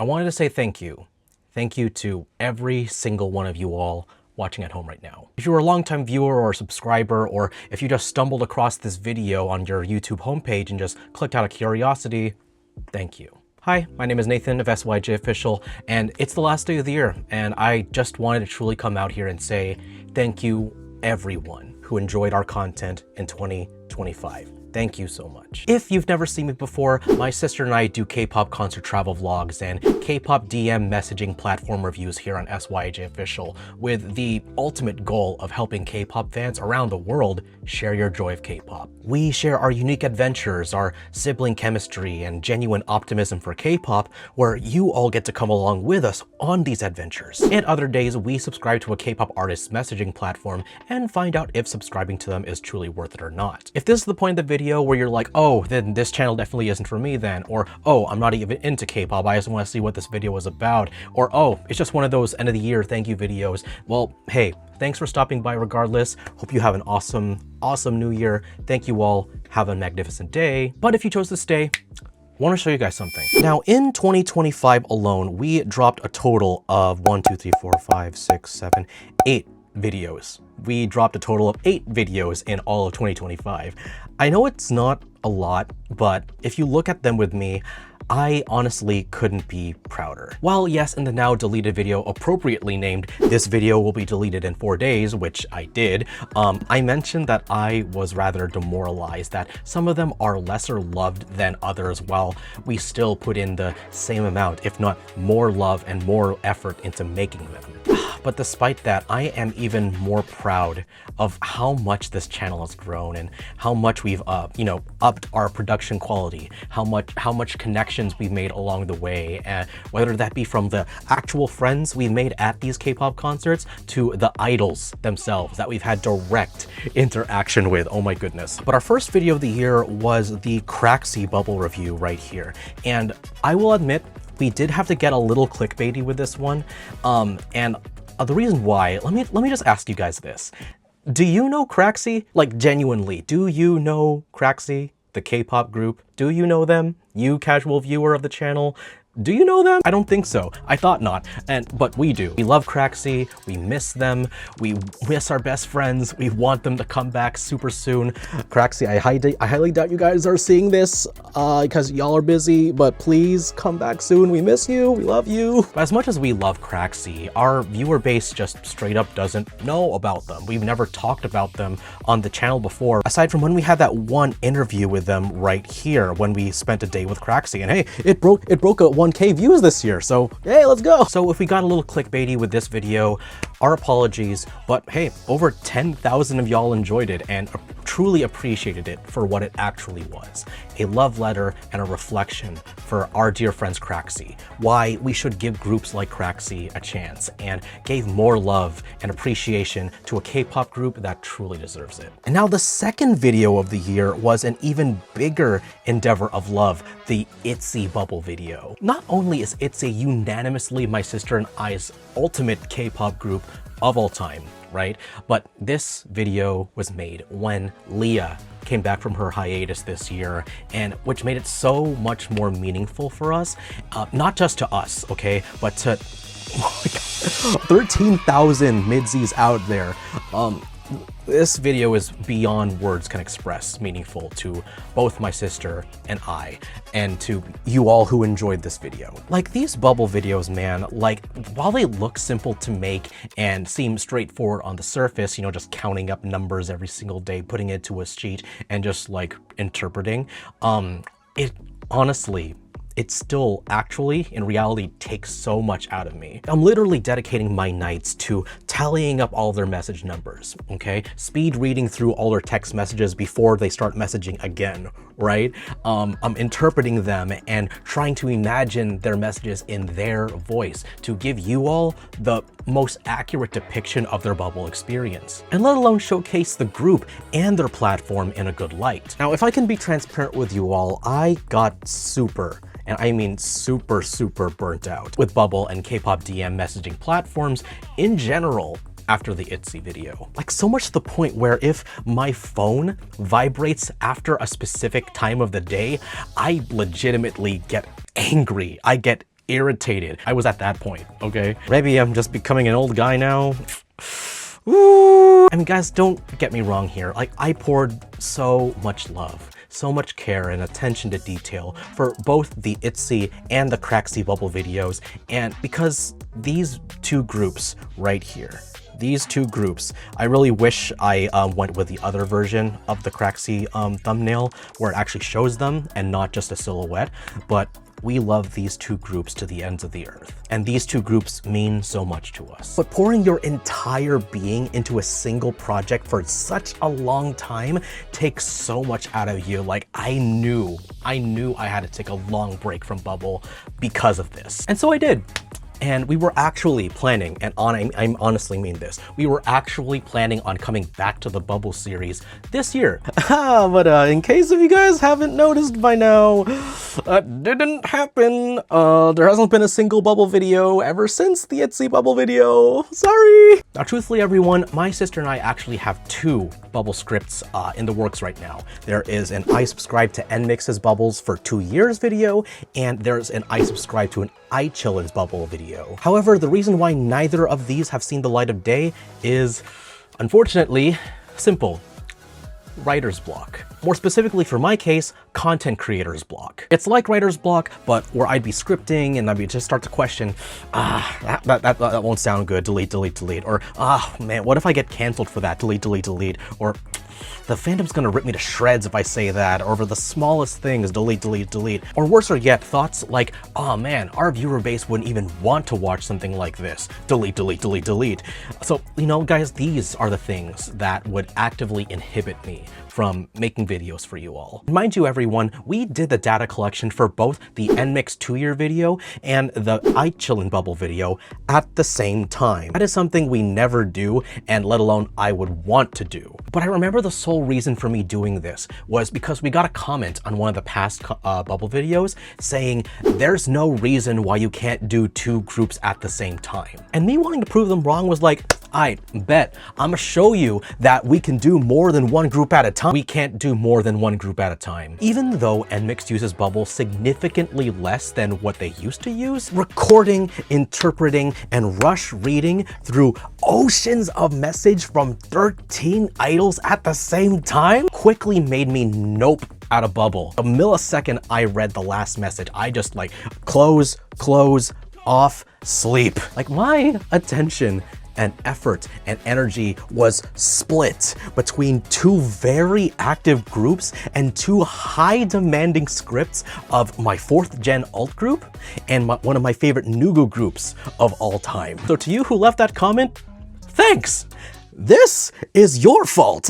I wanted to say thank you. Thank you to every single one of you all watching at home right now. If you're a longtime viewer or subscriber, or if you just stumbled across this video on your YouTube homepage and just clicked out of curiosity, thank you. Hi, my name is Nathan of SYJofficial, and it's the last day of the year, and I just wanted to truly come out here and say thank you everyone who enjoyed our content in 2025. Thank you so much. If you've never seen me before, my sister and I do K-pop concert travel vlogs and K-pop DM messaging platform reviews here on SYJofficial, with the ultimate goal of helping K-pop fans around the world share your joy of K-pop. We share our unique adventures, our sibling chemistry, and genuine optimism for K-pop, where you all get to come along with us on these adventures. And other days, we subscribe to a K-pop artist's messaging platform and find out if subscribing to them is truly worth it or not. If this is the point of the video where you're like, oh, then this channel definitely isn't for me then, or oh, I'm not even into K-pop, I just want to see what this video is about, or oh, it's just one of those end of the year thank you videos, well, hey, thanks for stopping by regardless. Hope you have an awesome new year. Thank you all. Have a magnificent day. But if you chose to stay, I want to show you guys something. Now, in 2025 alone, we dropped a total of 8 videos. We dropped a total of 8 videos in all of 2025. I know it's not a lot, but if you look at them with me, I honestly couldn't be prouder. While yes, in the now deleted video appropriately named "This video will be deleted in 4 days," which I did, I mentioned that I was rather demoralized that some of them are lesser loved than others, while we still put in the same amount, if not more love and more effort into making them. But despite that, I am even more proud of how much this channel has grown and how much we've upped our production quality, how much connections we've made along the way, and whether that be from the actual friends we've made at these K-pop concerts to the idols themselves that we've had direct interaction with. Oh my goodness. But our first video of the year was the KCON bubble review right here. And I will admit, we did have to get a little clickbaity with this one. The reason why, let me just ask you guys this. Do you know KCON? Like, genuinely, do you know KCON, the K-pop group? Do you know them? You casual viewer of the channel? Do you know them? I don't think so. I thought not, but we do. We love KCON, we miss them, we miss our best friends, we want them to come back super soon. KCON, I highly doubt you guys are seeing this because y'all are busy, but please come back soon. We miss you, we love you. But as much as we love KCON, our viewer base just straight up doesn't know about them. We've never talked about them on the channel before, aside from when we had that one interview with them right here when we spent a day with KCON, and hey, it broke a 1K views this year, so hey, let's go. So if we got a little clickbaity with this video, our apologies, but hey, over 10,000 of y'all enjoyed it and truly appreciated it for what it actually was. A love letter and a reflection for our dear friends KCON, why we should give groups like KCON a chance, and gave more love and appreciation to a K-pop group that truly deserves it. And now the second video of the year was an even bigger endeavor of love, the ITZY bubble video. Not only is ITZY unanimously my sister and I's ultimate K-pop group of all time, right? But this video was made when Leah came back from her hiatus this year, and which made it so much more meaningful for us, not just to us, okay, but to 13,000 midsies out there. This video is beyond words can express meaningful to both my sister and I, and to you all who enjoyed this video. Like, these bubble videos, man, like, while they look simple to make and seem straightforward on the surface, you know, just counting up numbers every single day, putting it to a sheet and just like interpreting, it honestly, it still actually, in reality, takes so much out of me. I'm literally dedicating my nights to tallying up all their message numbers, okay? Speed reading through all their text messages before they start messaging again, right? I'm interpreting them and trying to imagine their messages in their voice to give you all the most accurate depiction of their bubble experience, and let alone showcase the group and their platform in a good light. Now, if I can be transparent with you all, I got super, and I mean super burnt out with Bubble and K-pop DM messaging platforms in general after the ITZY video. Like, so much to the point where if my phone vibrates after a specific time of the day, I legitimately get angry. I get irritated. I was at that point, okay? Maybe I'm just becoming an old guy now. Ooh. I mean, guys, don't get me wrong here. Like, I poured so much love, so much care and attention to detail for both the ITZY and the Cracksy Bubble videos. And because these two groups right here, these two groups, I really wish I went with the other version of the Cracksy thumbnail where it actually shows them and not just a silhouette, but we love these two groups to the ends of the earth. And these two groups mean so much to us. But pouring your entire being into a single project for such a long time takes so much out of you. Like, I knew I had to take a long break from Bubble because of this. And so I did. And we were actually planning, and I honestly mean this, we were actually planning on coming back to the Bubble series this year. But in case if you guys haven't noticed by now, that didn't happen. There hasn't been a single Bubble video ever since the ITZY Bubble video. Sorry. Now, truthfully, everyone, my sister and I actually have two Bubble scripts in the works right now. There is an I subscribe to NMIX's Bubbles for 2 years video, and there's an I subscribe to an iChillin's Bubble video. However, the reason why neither of these have seen the light of day is, unfortunately, simple. Writer's block. More specifically for my case, content creator's block. It's like writer's block, but where I'd be scripting and I'd just start to question, that won't sound good, delete, delete, delete. Or, man, what if I get canceled for that? Delete, delete, delete. Or, the fandom's gonna rip me to shreds if I say that. Or over the smallest things, delete, delete, delete. Or worse yet, thoughts like, oh man, our viewer base wouldn't even want to watch something like this. Delete, delete, delete, delete. So, you know, guys, these are the things that would actively inhibit me from making videos for you all. Mind you, everyone, we did the data collection for both the NMIX 2-year video and the iChillin Bubble video at the same time. That is something we never do, and let alone I would want to do. But I remember the sole reason for me doing this was because we got a comment on one of the past Bubble videos saying there's no reason why you can't do two groups at the same time. And me wanting to prove them wrong was like, I bet I'ma show you that we can do more than one group at a time. We can't do more than one group at a time. Even though NMIX uses Bubble significantly less than what they used to use, recording, interpreting, and rush reading through oceans of message from 13 idols at the same time quickly made me nope out of Bubble. The millisecond I read the last message, I just like close, off, sleep. Like, my attention and effort and energy was split between two very active groups and two high demanding scripts of my 4th gen alt group and one of my favorite Nugu groups of all time. So to you who left that comment, thanks! This is your fault.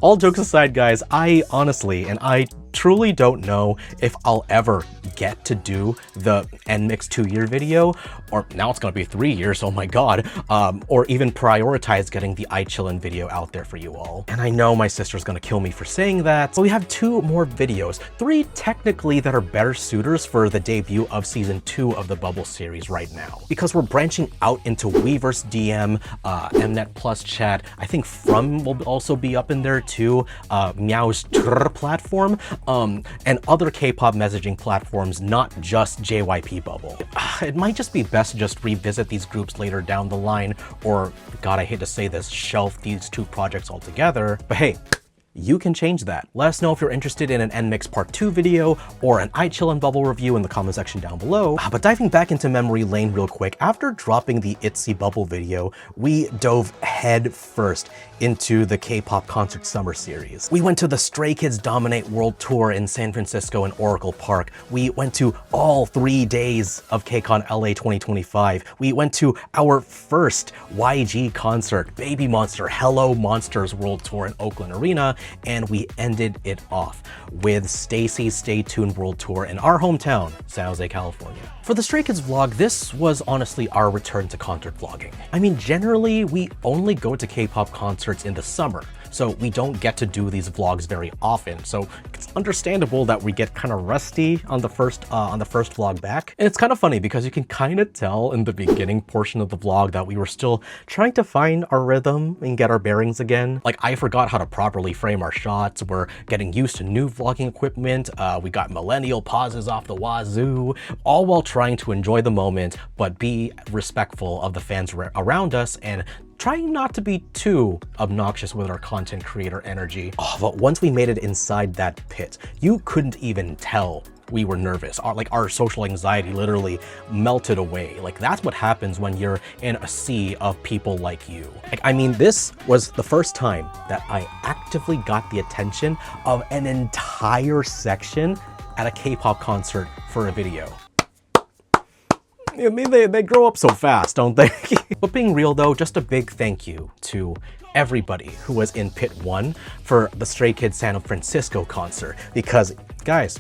All jokes aside, guys, I honestly, and I truly don't know if I'll ever get to do the NMIX 2-year video, or now it's gonna be 3 years, oh my god, or even prioritize getting the iChillin video out there for you all. And I know my sister's gonna kill me for saying that, but we have 2 more videos, 3 technically that are better suitors for the debut of season 2 of the Bubble series right now. Because we're branching out into Weverse DM, Mnet Plus chat, I think From will also be up in there too, Meow's Trrr platform, and other K-pop messaging platforms, not just JYP Bubble. It might just be best to just revisit these groups later down the line, or, god, I hate to say this, shelf these 2 projects altogether. But hey, you can change that. Let us know if you're interested in an NMIX Part 2 video or an iChillin Bubble review in the comment section down below. But diving back into memory lane real quick, after dropping the ITZY Bubble video, we dove head first into the K-pop Concert Summer Series. We went to the Stray Kids Dominate World Tour in San Francisco and Oracle Park. We went to all 3 days of KCON LA 2025. We went to our first YG concert, Baby Monster Hello Monsters World Tour in Oakland Arena, and we ended it off with STAYC's Stay Tuned World Tour in our hometown, San Jose, California. For the Stray Kids vlog, this was honestly our return to concert vlogging. I mean, generally, we only go to K-pop concerts in the summer, so we don't get to do these vlogs very often. So it's understandable that we get kind of rusty on the first vlog back. And it's kind of funny because you can kind of tell in the beginning portion of the vlog that we were still trying to find our rhythm and get our bearings again. Like, I forgot how to properly frame our shots. We're getting used to new vlogging equipment. We got millennial pauses off the wazoo, all while trying to enjoy the moment, but be respectful of the fans around us and trying not to be too obnoxious with our content creator energy. Oh, but once we made it inside that pit, you couldn't even tell we were nervous. Our social anxiety literally melted away. Like, that's what happens when you're in a sea of people like you. Like, I mean, this was the first time that I actively got the attention of an entire section at a K-pop concert for a video. I mean, they grow up so fast, don't they? But being real though, just a big thank you to everybody who was in Pit 1 for the Stray Kids San Francisco concert, because guys,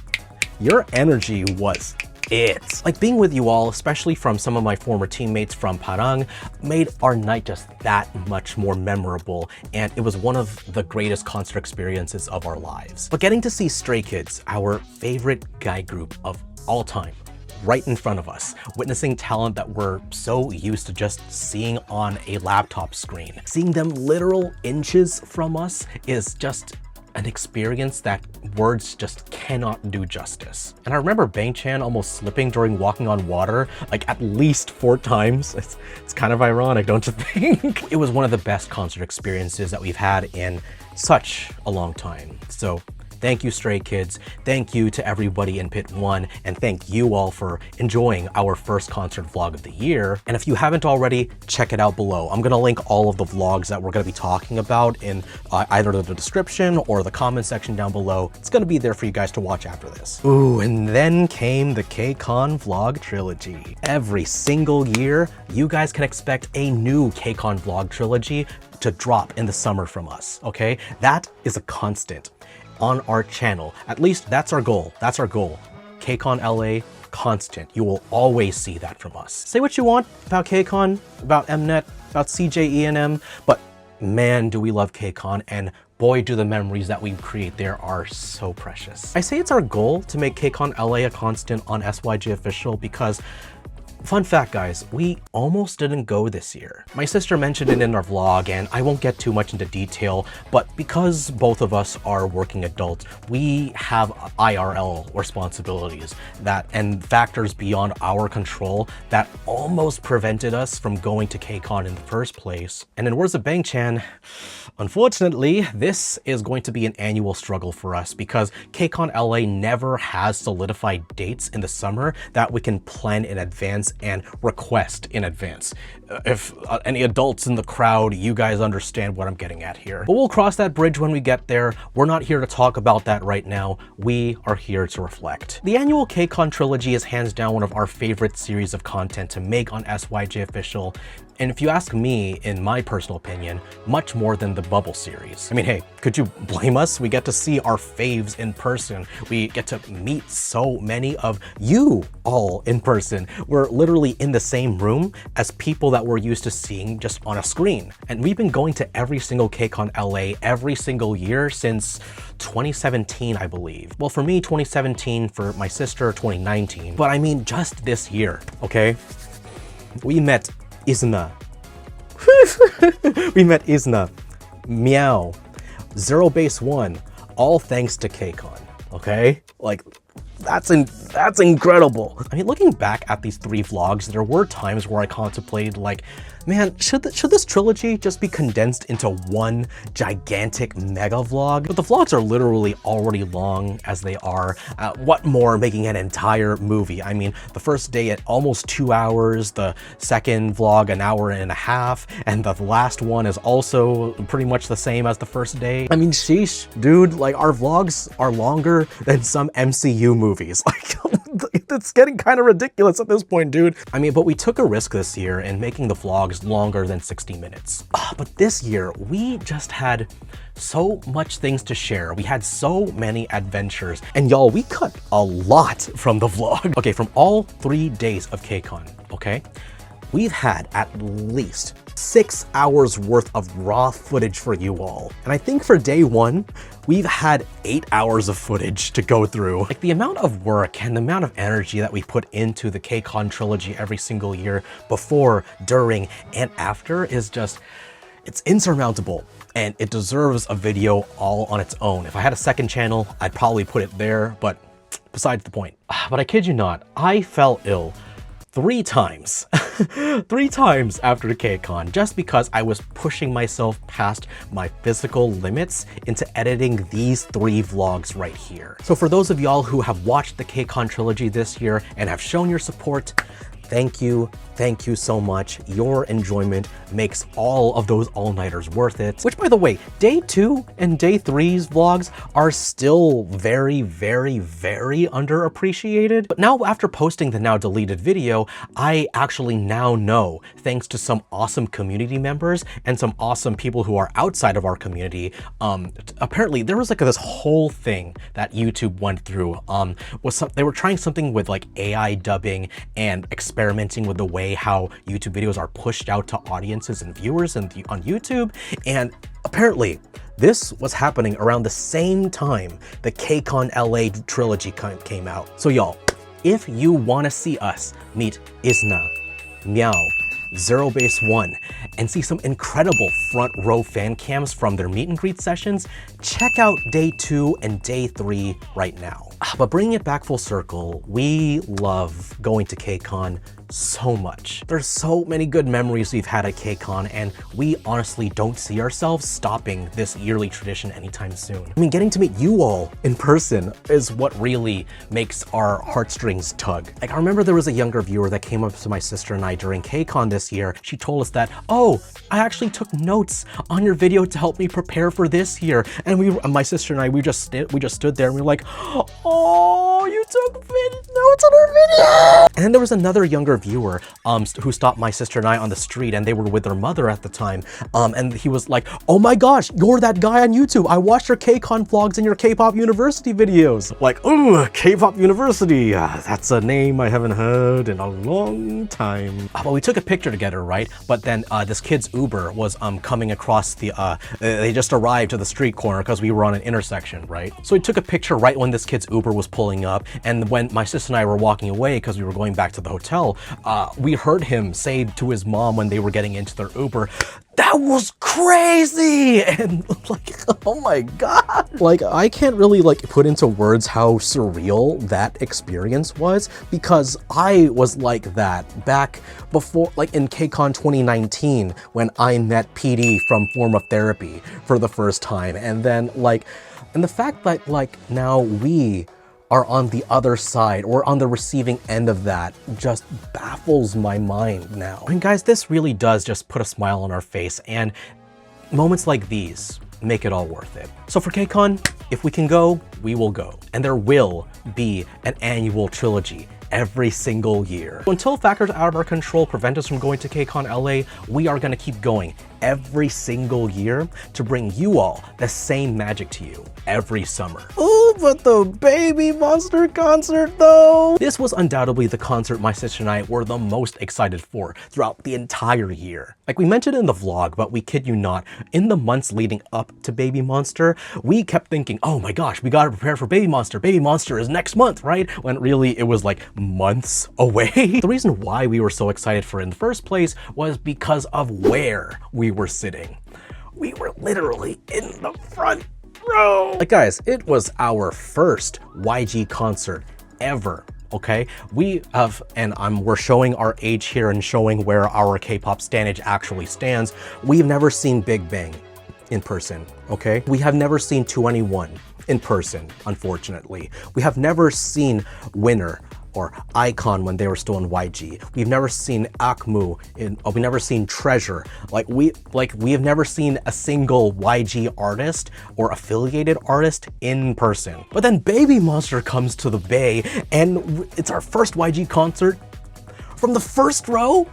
your energy was it. Like, being with you all, especially from some of my former teammates from Parang, made our night just that much more memorable, and it was one of the greatest concert experiences of our lives. But getting to see Stray Kids, our favorite guy group of all time, right in front of us, witnessing talent that we're so used to just seeing on a laptop screen, seeing them literal inches from us is just an experience that words just cannot do justice. And I remember Bang-chan almost slipping during walking on water like at least 4 times. It's kind of ironic, don't you think? It was one of the best concert experiences that we've had in such a long time. So thank you, Stray Kids. Thank you to everybody in Pit 1, and thank you all for enjoying our first concert vlog of the year. And if you haven't already, check it out below. I'm gonna link all of the vlogs that we're gonna be talking about in either the description or the comment section down below. It's gonna be there for you guys to watch after this. Ooh, and then came the KCON vlog trilogy. Every single year, you guys can expect a new KCON vlog trilogy to drop in the summer from us, okay? That is a constant on our channel. At least that's our goal. That's our goal. KCON LA, constant. You will always see that from us. Say what you want about KCON, about Mnet, about CJ, but man, do we love KCON, and boy, do the memories that we create there are so precious. I say it's our goal to make KCON LA a constant on SYJofficial because, fun fact guys, we almost didn't go this year. My sister mentioned it in our vlog, and I won't get too much into detail, but because both of us are working adults, we have IRL responsibilities and factors beyond our control that almost prevented us from going to KCON in the first place. And in words of Bang-chan, unfortunately, this is going to be an annual struggle for us because KCON LA never has solidified dates in the summer that we can plan in advance and request in advance. If any adults in the crowd, you guys understand what I'm getting at here. But we'll cross that bridge when we get there. We're not here to talk about that right now. We are here to reflect. The annual KCON trilogy is hands down one of our favorite series of content to make on SYJofficial. And if you ask me, in my personal opinion, much more than the Bubble series. I mean, hey, could you blame us? We get to see our faves in person. We get to meet so many of you all in person. We're literally in the same room as people that we're used to seeing just on a screen. And we've been going to every single KCON LA every single year since 2017, I believe. Well, for me, 2017, for my sister, 2019. But I mean, just this year, okay? We met Isna. We met Isna, Meow, Zero Base 1, all thanks to KCON, okay? Like, that's incredible. I mean, looking back at these 3 vlogs, there were times where I contemplated, like, man, should this trilogy just be condensed into one gigantic mega vlog? But the vlogs are literally already long as they are. What more making an entire movie? I mean, the first day at almost 2 hours, the second vlog an hour and a half, and the last one is also pretty much the same as the first day. I mean, sheesh, dude, like, our vlogs are longer than some MCU movies. Like, it's getting kind of ridiculous at this point, dude. I mean, but we took a risk this year in making the vlogs longer than 60 minutes. But this year, we just had so much things to share. We had so many adventures. And y'all, we cut a lot from the vlog. Okay, from all 3 days of KCON, okay? We've had at least 6 hours worth of raw footage for you all. And I think for day one, we've had 8 hours of footage to go through. Like the amount of work and the amount of energy that we put into the KCON trilogy every single year before, during, and after is just, it's insurmountable. And it deserves a video all on its own. If I had a second channel, I'd probably put it there, but besides the point. But I kid you not, I fell ill 3 times, 3 times after KCON, just because I was pushing myself past my physical limits into editing these 3 vlogs right here. So for those of y'all who have watched the KCON trilogy this year and have shown your support, thank you so much. Your enjoyment makes all of those all-nighters worth it. Which, by the way, day 2 and day 3's vlogs are still very underappreciated. But now after posting the now deleted video, I actually now know, thanks to some awesome community members and some awesome people who are outside of our community, apparently there was like this whole thing that YouTube went through. They were trying something with like AI dubbing and experimenting with the way how YouTube videos are pushed out to audiences and viewers on YouTube. And apparently this was happening around the same time the KCON LA trilogy came out. So y'all, if you want to see us meet Isna, Meow, Zero Base One, and see some incredible front row fan cams from their meet and greet sessions, check out day 2 and day 3 right now. But bringing it back full circle, we love going to KCON so much. There's so many good memories we've had at KCON, and we honestly don't see ourselves stopping this yearly tradition anytime soon. I mean, getting to meet you all in person is what really makes our heartstrings tug. Like, I remember there was a younger viewer that came up to my sister and I during KCON this year. She told us that, oh, I actually took notes on your video to help me prepare for this year. And my sister and I, we just stood there and we were like, oh, you took notes on our video. And then there was another younger viewer who stopped my sister and I on the street, and they were with their mother at the time. And he was like, oh my gosh, you're that guy on YouTube. I watched your KCON vlogs and your Kpop University videos. Like, ooh, Kpop University. That's a name I haven't heard in a long time. But we took a picture together, right? But then this kid's Uber was coming across the, they just arrived to the street corner because we were on an intersection, right? So we took a picture right when this kid's Uber was pulling up. And when my sister and I were walking away because we were going back to the hotel, we heard him say to his mom when they were getting into their Uber, that was crazy! And like, oh my God. Like, I can't really like put into words how surreal that experience was, because I was like that back before, like in KCON 2019, when I met PD from Form of Therapy for the first time. And then like, and the fact that like now we are on the other side or on the receiving end of that just baffles my mind now. And guys, this really does just put a smile on our face, and moments like these make it all worth it. So for KCON, if we can go, we will go. And there will be an annual trilogy every single year. So until factors out of our control prevent us from going to KCON LA, we are gonna keep going every single year to bring you all the same magic to you every summer. Oh, but the Baby Monster concert though! This was undoubtedly the concert my sister and I were the most excited for throughout the entire year. Like we mentioned in the vlog, but we kid you not, in the months leading up to Baby Monster, we kept thinking, oh my gosh, we gotta prepare for Baby Monster. Baby Monster is next month, right? When really it was like months away. The reason why we were so excited for it in the first place was because of where we were sitting. We were literally in the front row. Like guys, it was our first YG concert ever. Okay, we have, and we're showing our age here and showing where our K-pop standage actually stands. We've never seen Big Bang in person, okay? We have never seen 2NE1 in person, unfortunately. We have never seen Winner or Icon when they were still in YG. We've never seen Akmu we've never seen Treasure. We have never seen a single YG artist or affiliated artist in person. But then Baby Monster comes to the Bay, and it's our first YG concert from the first row.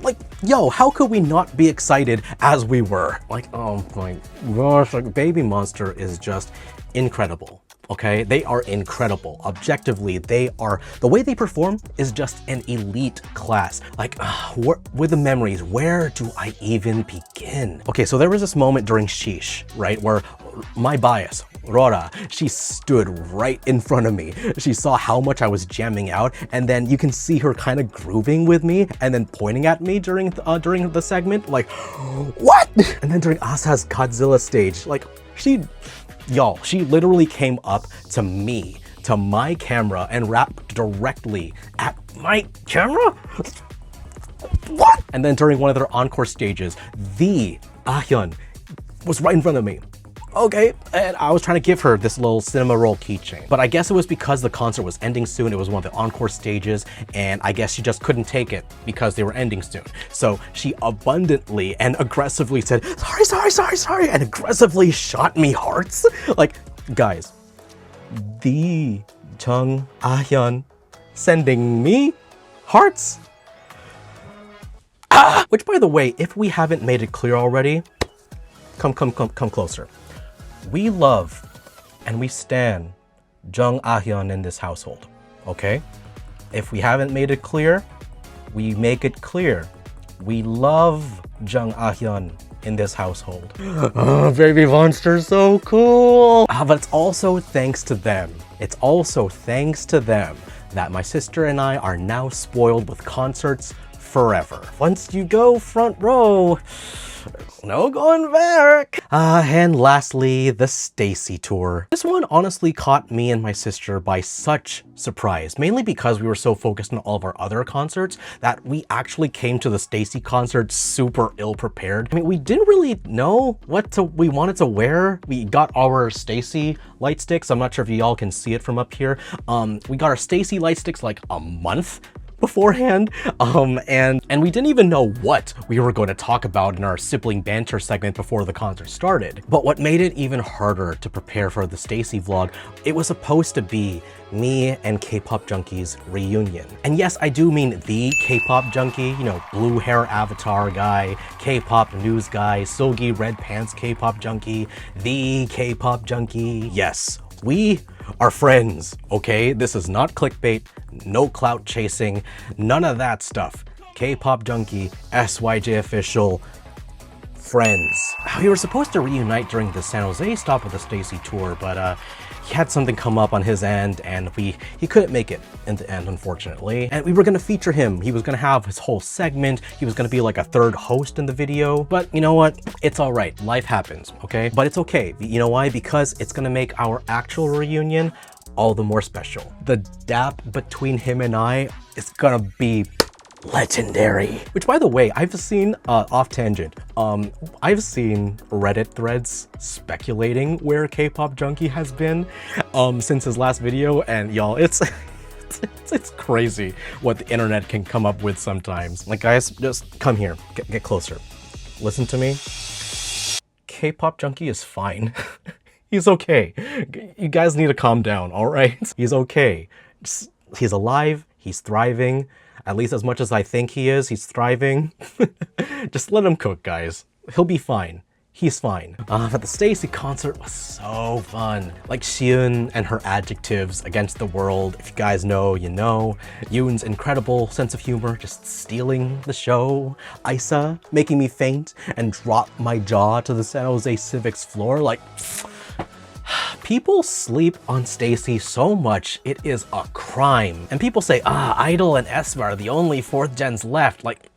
Like, yo, how could we not be excited as we were? Like, oh my gosh, like Baby Monster is just incredible. okay? They are incredible. Objectively, the way they perform is just an elite class. Like, with the memories, where do I even begin? Okay, so there was this moment during Sheesh, right, where my bias, Rora, she stood right in front of me. She saw how much I was jamming out, and then you can see her kind of grooving with me and then pointing at me during the segment, like, what? And then during Asa's Godzilla stage, like, she literally came up to me, to my camera, and rapped directly at my camera? What? And then during one of their encore stages, the Ahyun was right in front of me. Okay, and I was trying to give her this little cinema roll keychain. But I guess it was because the concert was ending soon. It was one of the encore stages, and I guess she just couldn't take it because they were ending soon. So she abundantly and aggressively said, sorry, and aggressively shot me hearts. Like, guys, the Jung Ah-hyun sending me hearts? Which, by the way, if we haven't made it clear already, come closer. We love and we stan Jung Ah-hyun in this household, okay? If we haven't made it clear, we make it clear. We love Jung Ah-hyun in this household. Oh, baby monster, so cool! But it's also thanks to them. It's also thanks to them that my sister and I are now spoiled with concerts forever. Once you go front row, no going back. And lastly, the STAYC tour. This one honestly caught me and my sister by such surprise, mainly because we were so focused on all of our other concerts that we actually came to the STAYC concert super ill-prepared. I mean, we didn't really know what we wanted to wear. We got our STAYC light sticks. I'm not sure if y'all can see it from up here. We got our STAYC light sticks like a month beforehand, and we didn't even know what we were going to talk about in our sibling banter segment before the concert started. But what made it even harder to prepare for the STAYC vlog, it was supposed to be me and K-pop Junkie's reunion. And yes, I do mean the K-pop Junkie, you know, blue hair avatar guy, K-pop news guy, Sogi red pants K-pop Junkie, the K-pop Junkie. Yes, we are friends, okay? This is not clickbait, no clout chasing, none of that stuff. Kpop Junkie, SYJofficial, friends. We were supposed to reunite during the San Jose stop of the STAYC tour, but he had something come up on his end and he couldn't make it in the end, unfortunately. And we were gonna feature him. He was gonna have his whole segment. He was gonna be like a third host in the video. But you know what? It's all right. Life happens, okay? But it's okay. You know why? Because it's gonna make our actual reunion all the more special. The dap between him and I is gonna be legendary. Which, by the way, I've seen, off tangent, I've seen Reddit threads speculating where Kpop Junkie has been since his last video, and y'all, it's crazy what the internet can come up with sometimes. Like, guys, just come here, get closer. Listen to me. Kpop Junkie is fine. He's okay. You guys need to calm down, all right? He's okay. He's alive, he's thriving. At least as much as I think he is, he's thriving. Just let him cook, guys. He'll be fine. He's fine. But the STAYC concert was so fun. Like Yoon and her adjectives against the world. If you guys know, you know. Yoon's incredible sense of humor, just stealing the show. Isa making me faint and drop my jaw to the San Jose Civics floor. Like, people sleep on STAYC so much, it is a crime. And people say, Idol and aespa are the only 4th gens left. Like,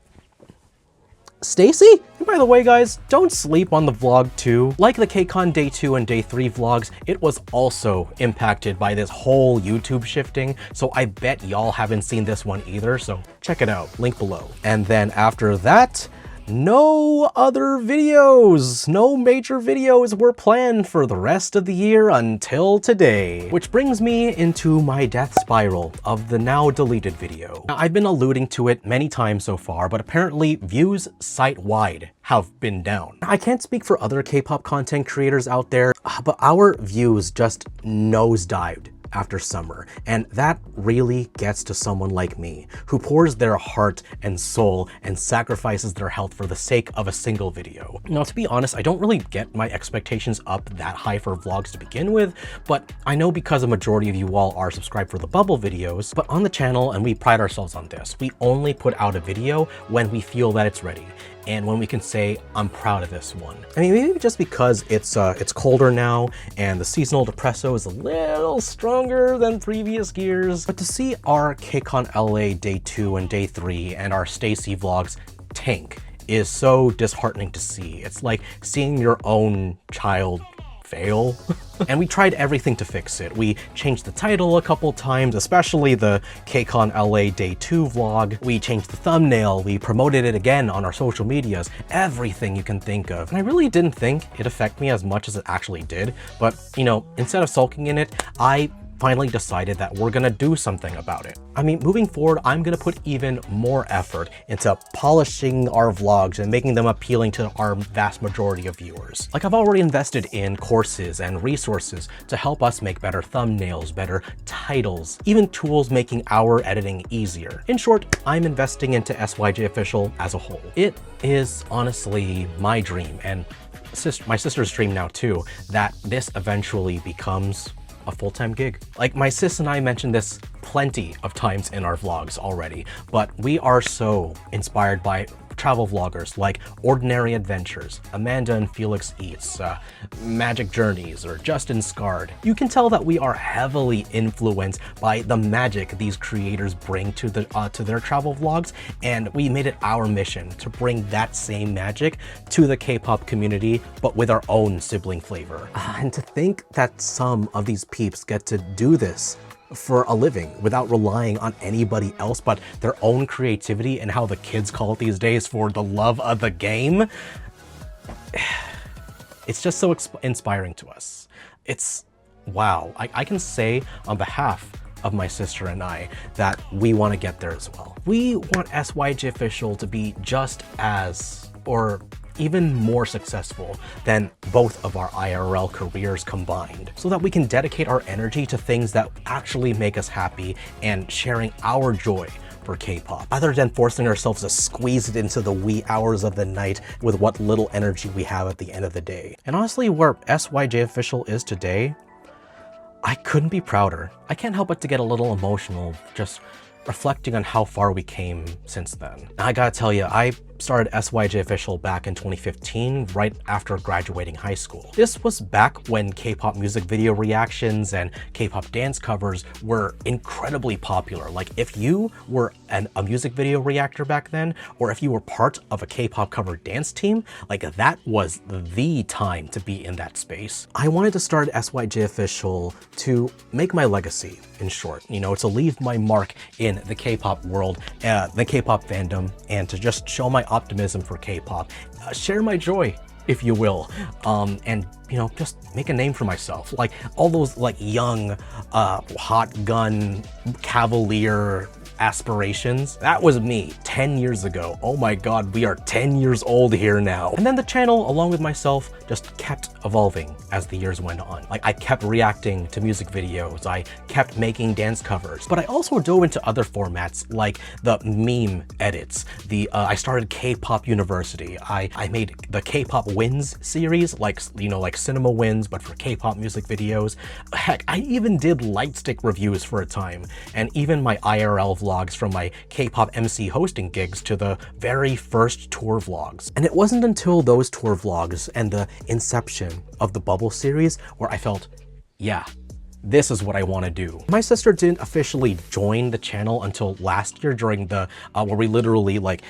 STAYC? And by the way, guys, don't sleep on the vlog too. Like the KCON Day 2 and Day 3 vlogs, it was also impacted by this whole YouTube shifting, so I bet y'all haven't seen this one either, so check it out, link below. And then after that, no other videos, no major videos were planned for the rest of the year until today. Which brings me into my death spiral of the now deleted video. Now, I've been alluding to it many times so far, but apparently views site-wide have been down. I can't speak for other K-pop content creators out there, but our views just nosedived after summer, and that really gets to someone like me, who pours their heart and soul and sacrifices their health for the sake of a single video. Now, to be honest, I don't really get my expectations up that high for vlogs to begin with, but I know because a majority of you all are subscribed for the bubble videos, but on the channel, and we pride ourselves on this, we only put out a video when we feel that it's ready, and when we can say, I'm proud of this one. I mean, maybe just because it's colder now and the seasonal depresso is a little stronger than previous years, but to see our KCON LA Day 2 and Day 3 and our STAYC vlogs tank is so disheartening to see. It's like seeing your own child fail. And we tried everything to fix it. We changed the title a couple times, especially the KCON LA Day 2 vlog. We changed the thumbnail, we promoted it again on our social medias, everything you can think of. And I really didn't think it'd affect me as much as it actually did. But, you know, instead of sulking in it, I finally decided that we're gonna do something about it. I mean, moving forward, I'm gonna put even more effort into polishing our vlogs and making them appealing to our vast majority of viewers. Like, I've already invested in courses and resources to help us make better thumbnails, better titles, even tools making our editing easier. In short, I'm investing into SYJofficial as a whole. It is honestly my dream, and my sister's dream now too, that this eventually becomes a full-time gig. Like, my sis and I mentioned this plenty of times in our vlogs already, but we are so inspired by travel vloggers like Ordinary Adventures, Amanda and Felix Eats, Magic Journeys, or Justin Scarred. You can tell that we are heavily influenced by the magic these creators bring to their travel vlogs, and we made it our mission to bring that same magic to the K-pop community, but with our own sibling flavor. And to think that some of these peeps get to do this for a living without relying on anybody else but their own creativity and how the kids call it these days, for the love of the game. It's just so inspiring to us. It's wow. I can say on behalf of my sister and I that we want to get there as well. We want SYJofficial to be just as, or even more successful than both of our IRL careers combined, so that we can dedicate our energy to things that actually make us happy and sharing our joy for K-pop, rather than forcing ourselves to squeeze it into the wee hours of the night with what little energy we have at the end of the day. And honestly, where SYJofficial is today, I couldn't be prouder. I can't help but to get a little emotional just reflecting on how far we came since then. I gotta tell you, I started SYJofficial back in 2015, right after graduating high school. This was back when K-pop music video reactions and K-pop dance covers were incredibly popular. Like, if you were a music video reactor back then, or if you were part of a K-pop cover dance team, like, that was the time to be in that space. I wanted to start SYJofficial to make my legacy, in short, you know, to leave my mark in the K-pop world, the K-pop fandom, and to just show my optimism for K-pop, share my joy, if you will, and, you know, just make a name for myself. Like, all those like young, hot gun, cavalier aspirations, that was me 10 years ago. Oh my god, we are 10 years old here now. And then the channel, along with myself, just kept evolving as the years went on. Like, I kept reacting to music videos, I kept making dance covers, but I also dove into other formats like the meme edits. I started K-pop University. I made the K-pop Wins series, like, you know, like Cinema Wins, but for K-pop music videos. Heck, I even did light stick reviews for a time, and even my IRL vlogs from my K-pop MC hosting gigs to the very first tour vlogs. And it wasn't until those tour vlogs and the inception of the Bubble series where I felt, yeah, this is what I want to do. My sister didn't officially join the channel until last year during the, where we literally like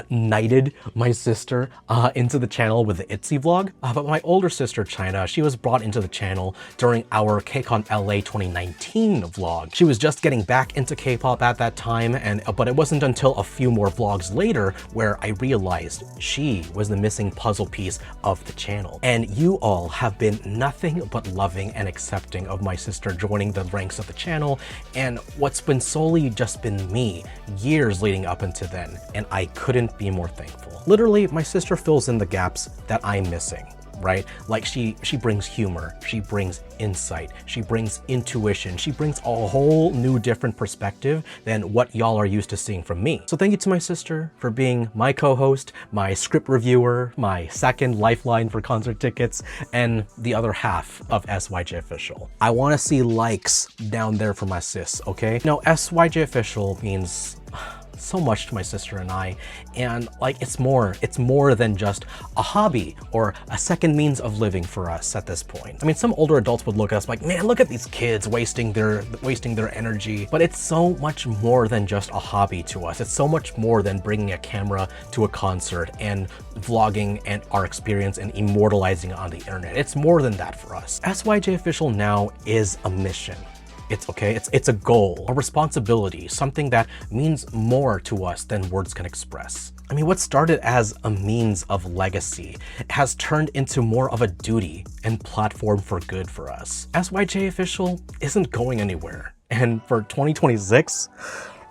knighted my sister into the channel with the ITZY vlog. But my older sister, Chynna, she was brought into the channel during our KCON LA 2019 vlog. She was just getting back into K-pop at that time, but it wasn't until a few more vlogs later where I realized she was the missing puzzle piece of the channel. And you all have been nothing but loving and accepting of my sister joining the ranks of the channel, and what's been solely just been me years leading up into then, and I couldn't be more thankful. Literally, my sister fills in the gaps that I'm missing. right? Like she brings humor, she brings insight, she brings intuition, she brings a whole new different perspective than what y'all are used to seeing from me. So thank you to my sister for being my co-host, my script reviewer, my second lifeline for concert tickets, and the other half of SYJofficial. I want to see likes down there for my sis, okay? Now, SYJofficial means so much to my sister and I, and like it's more than just a hobby or a second means of living for us at this point. I mean, some older adults would look at us like, man, look at these kids wasting their energy, but it's so much more than just a hobby to us. It's so much more than bringing a camera to a concert and vlogging and our experience and immortalizing it on the internet. It's more than that for us. SYJofficial now is a mission. It's a goal, a responsibility, something that means more to us than words can express. I mean, what started as a means of legacy has turned into more of a duty and platform for good for us. SYJofficial isn't going anywhere. And for 2026,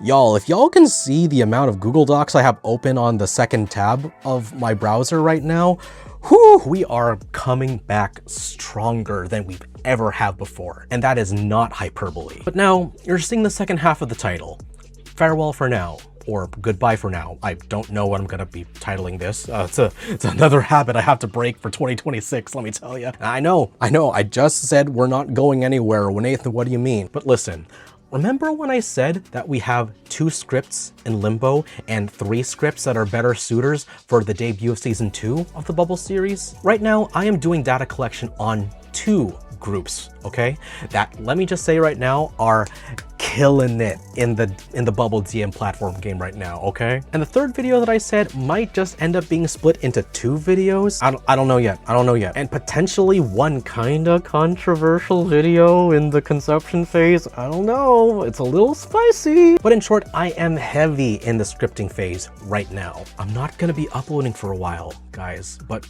y'all, if y'all can see the amount of Google Docs I have open on the second tab of my browser right now, whew, we are coming back stronger than we've ever have before. And that is not hyperbole. But now you're seeing the second half of the title. Farewell for now, or goodbye for now. I don't know what I'm gonna be titling this. It's another habit I have to break for 2026, let me tell you. I know, I just said we're not going anywhere. Well, Nathan, what do you mean? But listen, remember when I said that we have 2 scripts in limbo and 3 scripts that are better suitors for the debut of season 2 of the Bubble series? Right now, I am doing data collection on 2 groups, okay? That, let me just say right now, are killing it in the Bubble DM platform game right now, okay? And the third video that I said might just end up being split into 2 videos. I don't know yet. And potentially one kinda controversial video in the conception phase. I don't know, it's a little spicy. But in short, I am heavy in the scripting phase right now. I'm not gonna be uploading for a while, guys, but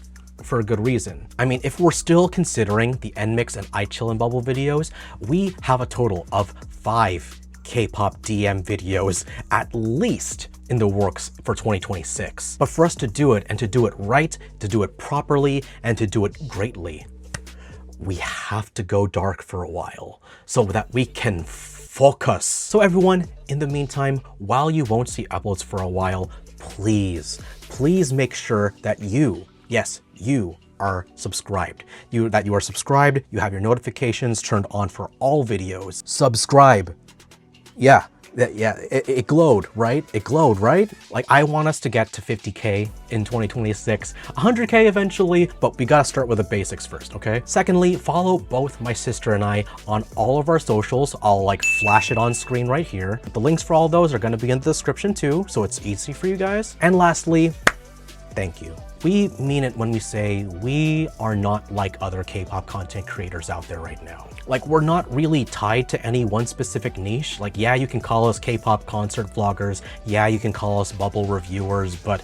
for a good reason. I mean, if we're still considering the NMix and iChill and Bubble videos, we have a total of 5 K-pop DM videos at least in the works for 2026. But for us to do it, and to do it right, to do it properly, and to do it greatly, we have to go dark for a while so that we can focus. So everyone, in the meantime, while you won't see uploads for a while, please make sure that you, yes, you are subscribed. That you are subscribed, you have your notifications turned on for all videos. Subscribe. Yeah, it glowed, right? It glowed, right? Like, I want us to get to 50K in 2026, 100K eventually, but we gotta start with the basics first, okay? Secondly, follow both my sister and I on all of our socials. I'll like flash it on screen right here. The links for all those are gonna be in the description too, so it's easy for you guys. And lastly, thank you. We mean it when we say we are not like other K-pop content creators out there right now. Like, we're not really tied to any one specific niche. Like, yeah, you can call us K-pop concert vloggers. Yeah, you can call us Bubble reviewers, but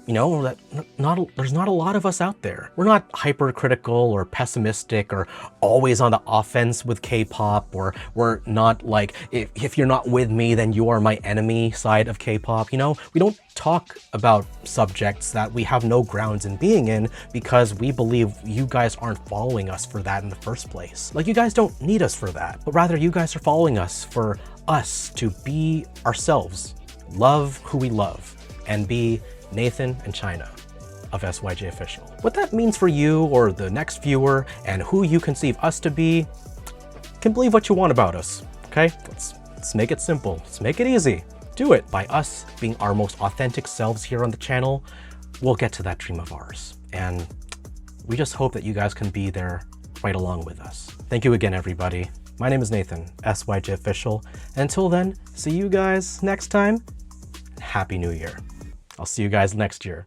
you know, there's not a lot of us out there. We're not hypercritical or pessimistic or always on the offense with K-pop, or we're not like, if you're not with me, then you are my enemy side of K-pop. You know, we don't talk about subjects that we have no grounds in being in because we believe you guys aren't following us for that in the first place. Like, you guys don't need us for that, but rather you guys are following us for us to be ourselves, love who we love, and be Nathan and Chynna of SYJofficial. What that means for you or the next viewer and who you conceive us to be, can believe what you want about us, okay? Let's make it simple. Let's make it easy. Do it. By us being our most authentic selves here on the channel, we'll get to that dream of ours. And we just hope that you guys can be there right along with us. Thank you again, everybody. My name is Nathan, SYJofficial. Until then, see you guys next time. Happy New Year. I'll see you guys next year.